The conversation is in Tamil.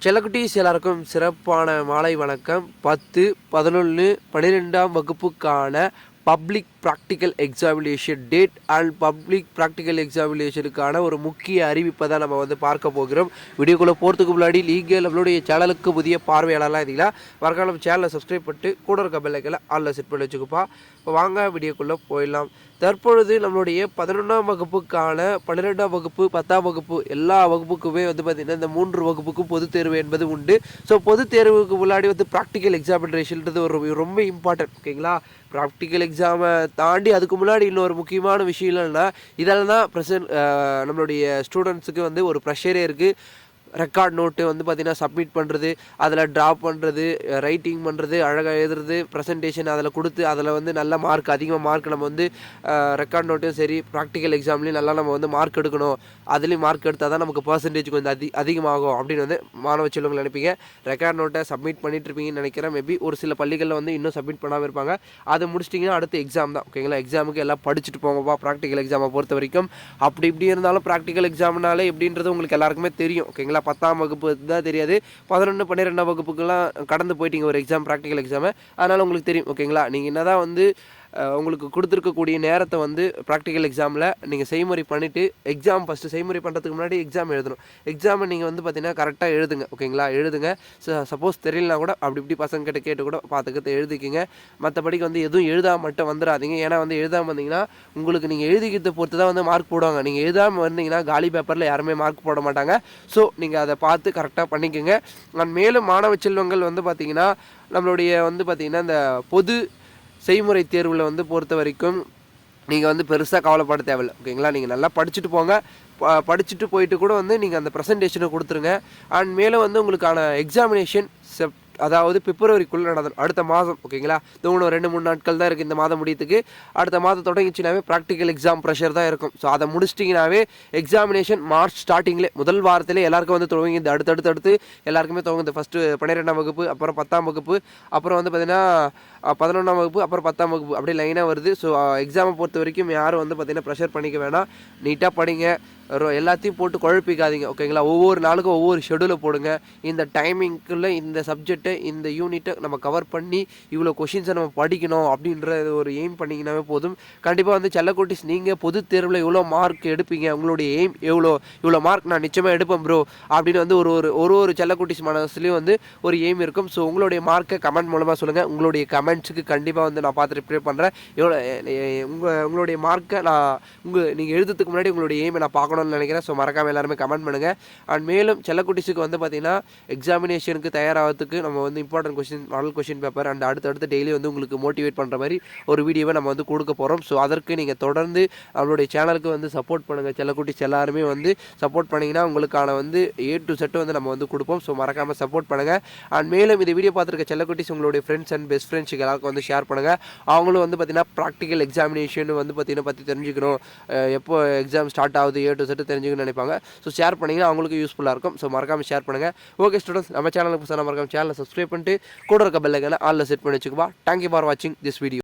செல்லக்குட்டீஸ் எல்லாருக்கும் சிறப்பான மாலை வணக்கம். 10, 11, 12ஆம் வகுப்புக்கான public practical examination date and public practical எக்ஸாமினேஷனுக்கான ஒரு முக்கிய அறிவிப்பை தான் நம்ம வந்து பார்க்க போகிறோம். வீடியோக்குள்ளே போகிறதுக்கு முன்னாடி நீங்கள் நம்மளுடைய சேனலுக்கு புதிய பார்வையாளர்லாம் இருந்தீங்களா மறக்காம நம்ம சேனலை சப்ஸ்கிரைப் பண்ணிட்டு கூட இருக்க பெல் ஐக்கனை ஆல்ல செட் பண்ணி வச்சுக்கப்பா. இப்போ வாங்க வீடியோக்குள்ளே போயிடலாம். தற்பொழுது நம்மளுடைய 11ஆம் வகுப்புக்கான 12ஆம் வகுப்பு 10ஆம் வகுப்பு எல்லா வகுப்புக்குமே வந்து பார்த்திங்கன்னா இந்த 3 வகுப்புக்கும் பொதுத் தேர்வு என்பது உண்டு. ஸோ பொதுத் தேர்வுக்கு முன்னாடி வந்து ப்ராக்டிக்கல் எக்ஸாமினேஷன்றது ரொம்ப இம்பார்ட்டன்ட். ஓகேங்களா, ப்ராக்டிக்கல் எக்ஸாமை தாண்டி அதுக்கு முன்னாடி இன்னொரு முக்கியமான விஷயம் இல்லைன்னா இதெல்லாம் தான் நம்மளுடைய ஸ்டூடெண்ட்ஸுக்கு வந்து ஒரு ப்ரெஷரே இருக்குது. ரெக்கார்ட் நோட்டு வந்து பார்த்திங்கன்னா சப்மிட் பண்ணுறது, அதில் ட்ராப் பண்ணுறது, ரைட்டிங் பண்ணுறது, அழகாக எழுதுறது, ப்ரெசன்டேஷன் அதில் கொடுத்து அதில் வந்து நல்ல மார்க் அதிகமாக மார்க் நம்ம வந்து ரெக்கார்ட் நோட்டும் சரி ப்ராக்டிக்கல் எக்ஸாம்லேயும் நல்லா நம்ம வந்து மார்க் எடுக்கணும். அதுலேயும் மார்க் எடுத்தால் தான் நமக்கு பர்சன்டேஜ் கொஞ்சம் அதிகமாகும் அப்படின்னு வந்து மாணவ செல்வங்கள் நினைப்பீங்க. ரெக்கார்ட் நோட்டை சப்மிட் பண்ணிட்டுருப்பீங்கன்னு நினைக்கிறேன். மேபி ஒரு சில பள்ளிகளில் வந்து இன்னும் சப்மிட் பண்ணாமல் இருப்பாங்க. அதை முடிச்சிட்டிங்கன்னா அடுத்து எக்ஸாம் தான். ஓகேங்களா, எக்ஸாமுக்கு எல்லாம் படிச்சுட்டு போங்கப்பா. ப்ராக்டிக்கல் எக்ஸாமை பொறுத்த வரைக்கும் அப்படி இப்படி இருந்தாலும் ப்ராக்டிக்கல் எக்ஸாம்னாலே எப்படின்றது உங்களுக்கு எல்லாருக்குமே தெரியும். ஓகேங்களா, 10ஆம் வகுப்பு தான் தெரியாது, 11, 12ஆம் வகுப்புக்கெல்லாம் கடந்து போயிட்டீங்க ஒரு எக்ஸாம் ப்ராக்டிக்கல் எக்ஸாமு. அதனால் உங்களுக்கு தெரியும். ஓகேங்களா, நீங்கள் என்ன தான் வந்து உங்களுக்கு கொடுத்துருக்கக்கூடிய நேரத்தை வந்து ப்ராக்டிக்கல் எக்ஸாமில் நீங்கள் செய்முறை பண்ணிவிட்டு எக்ஸாம் ஃபஸ்ட்டு செய்முறை பண்ணுறதுக்கு முன்னாடி எக்ஸாம் எழுதணும். எக்ஸாமை நீங்கள் வந்து பார்த்திங்கன்னா கரெக்டாக எழுதுங்க. ஓகேங்களா, எழுதுங்க. சப்போஸ் தெரியலனா கூட அப்படி இப்படி பசங்க கேட்டு கூட பார்த்துக்கிட்டு எழுதிக்கிங்க. மற்றபடிக்கு வந்து எதுவும் எழுதாமல் மட்டும் வந்துடாதீங்க. ஏன்னா வந்து எழுதாமல் வந்தீங்கன்னா உங்களுக்கு நீங்கள் எழுதிக்கிறத பொறுத்து தான் வந்து மார்க் போடுவாங்க. நீங்கள் எழுதாமல் வந்தீங்கன்னா காலி பேப்பரில் யாருமே மார்க் போட மாட்டாங்க. ஸோ நீங்கள் அதை பார்த்து கரெக்டாக பண்ணிக்கோங்க. மேலும் மாணவ செல்வங்கள் வந்து பார்த்திங்கன்னா நம்மளுடைய வந்து பார்த்திங்கன்னா இந்த பொது செய்முறை தேர்வில் வந்து பொறுத்த வரைக்கும் நீங்கள் வந்து பெருசாக கவலைப்பட தேவையில்லை. ஓகேங்களா, நீங்கள் நல்லா படிச்சுட்டு போங்க. படிச்சுட்டு போயிட்டு கூட வந்து நீங்கள் அந்த ப்ரெசன்டேஷனை கொடுத்துருங்க. அண்ட் மேலும் வந்து உங்களுக்கான எக்ஸாமினேஷன் அதாவது பிப்ரவரிக்குள்ளே நடந்தது அடுத்த மாதம். ஓகேங்களா, இன்னும் 2-3 நாட்கள் தான் இருக்குது இந்த மாதம் முடியத்துக்கு. அடுத்த மாதம் தொடங்கிச்சுனாவே ப்ராக்டிக்கல் எக்ஸாம் ப்ரெஷர் தான் இருக்கும். ஸோ அதை முடிச்சிட்டிங்கனாவே எக்ஸாமினேஷன் மார்ச் ஸ்டார்டிங்கில் முதல் வாரத்திலே எல்லாருக்கும் வந்து துவங்கிது. அடுத்தடுத்து எல்லாருக்குமே துவங்குது. ஃபஸ்ட்டு 12ஆம் வகுப்பு, அப்புறம் 10ஆம் வகுப்பு, அப்புறம் வந்து பார்த்திங்கன்னா 11ஆம் வகுப்பு, அப்புறம் 10ஆம் வகுப்பு அப்படி லைனாக வருது. ஸோ எக்ஸாமை பொறுத்த வரைக்கும் யாரும் வந்து பார்த்திங்கன்னா ப்ரெஷர் பண்ணிக்க வேணாம். நீட்டாக படிங்க. எல்லாத்தையும் போட்டு குழப்பிக்காதீங்க. ஓகேங்களா, ஒவ்வொரு நாளுக்கும் ஒவ்வொரு ஷெடியூலை போடுங்க. இந்த டைமிங்குள்ளே இந்த சப்ஜெக்டை இந்த யூனிட்டை நம்ம கவர் பண்ணி இவ்வளோ கொஷின்ஸை நம்ம படிக்கணும் அப்படின்ற ஒரு எய்ம் பண்ணிங்கனாவே போதும். கண்டிப்பாக வந்து செல்லக்குட்டீஸ் நீங்கள் பொது தேர்வில் எவ்வளோ மார்க் எடுப்பீங்க, உங்களுடைய எய்ம் இவ்வளோ மார்க் நான் நிச்சயமாக எடுப்பேன் ப்ரோ அப்படின்னு வந்து ஒரு செல்லக்குட்டீஸ் மனசுலேயும் வந்து ஒரு எய்ம் இருக்கும். ஸோ உங்களுடைய மார்க்கை கமெண்ட் மூலமாக சொல்லுங்கள். உங்களுடைய கமெண்ட்ஸுக்கு கண்டிப்பாக வந்து நான் பார்த்து ரிப்ளை பண்ணுறேன். உங்களுடைய மார்க்கை நீங்கள் எழுதுறதுக்கு முன்னாடி உங்களுடைய எய்மை நான் பார்க்கணும்னு நினைக்கிறேன். ஸோ மறக்காமல் எல்லாருமே கமெண்ட் பண்ணுங்கள். அண்ட் மேலும் செல்லக்குட்டீஸுக்கு வந்து பார்த்திங்கன்னா எக்ஸாமினேஷனுக்கு தயாராகிறதுக்கு நம்ம வந்து important question, model question paper and அடுத்தடுத்து டெய்லி வந்து உங்களுக்கு மோட்டிவேட் பண்ணுற மாதிரி ஒரு வீடியோவை நம்ம வந்து கொடுக்க போகிறோம். ஸோ அதற்கு நீங்கள் தொடர்ந்து நம்மளுடைய சேனலுக்கு வந்து சப்போர்ட் பண்ணுங்கள். செல்லக்குட்டீஸ் எல்லாருமே வந்து சப்போர்ட் பண்ணிங்கன்னா உங்களுக்கான வந்து A to Z வந்து நம்ம வந்து கொடுப்போம். ஸோ மறக்காமல் சப்போர்ட் பண்ணுங்கள். அண்ட் மேலும் இந்த வீடியோ பார்த்துருக்க செல்லக்குட்டீஸ் உங்களுடைய ஃப்ரெண்ட்ஸ் அண்ட் பெஸ்ட் ஃப்ரெண்ட்ஸுக்கு எல்லாருக்கும் வந்து ஷேர் பண்ணுங்கள். அவங்களும் வந்து பார்த்திங்கன்னா ப்ராக்டிக்கல் எக்ஸாமினேஷன் வந்து பார்த்திங்கன்னா பற்றி தெரிஞ்சுக்கணும், எப்போ எக்ஸாம் ஸ்டார்ட் ஆகுது A to Z தெரிஞ்சுக்கணும்னு நினைப்பாங்க. ஸோ ஷேர் பண்ணிங்கன்னா அவங்களுக்கு யூஸ்ஃபுல்லாக இருக்கும். ஸோ மறக்காமல் ஷேர் பண்ணுங்கள். ஓகே ஸ்டூடெண்ட்ஸ், நம்ம சேனலுக்கு புதுசாக மறக்காமல் சேனலை சப்ஸ்கிரைப் பண்ணிட்டு கூட இருக்க பெல் ஐக்கானை ஆல்ல செட் பண்ணி வச்சுக்கோப்பா. தேங்க்யூ ஃபார் வாட்சிங் திஸ் வீடியோ.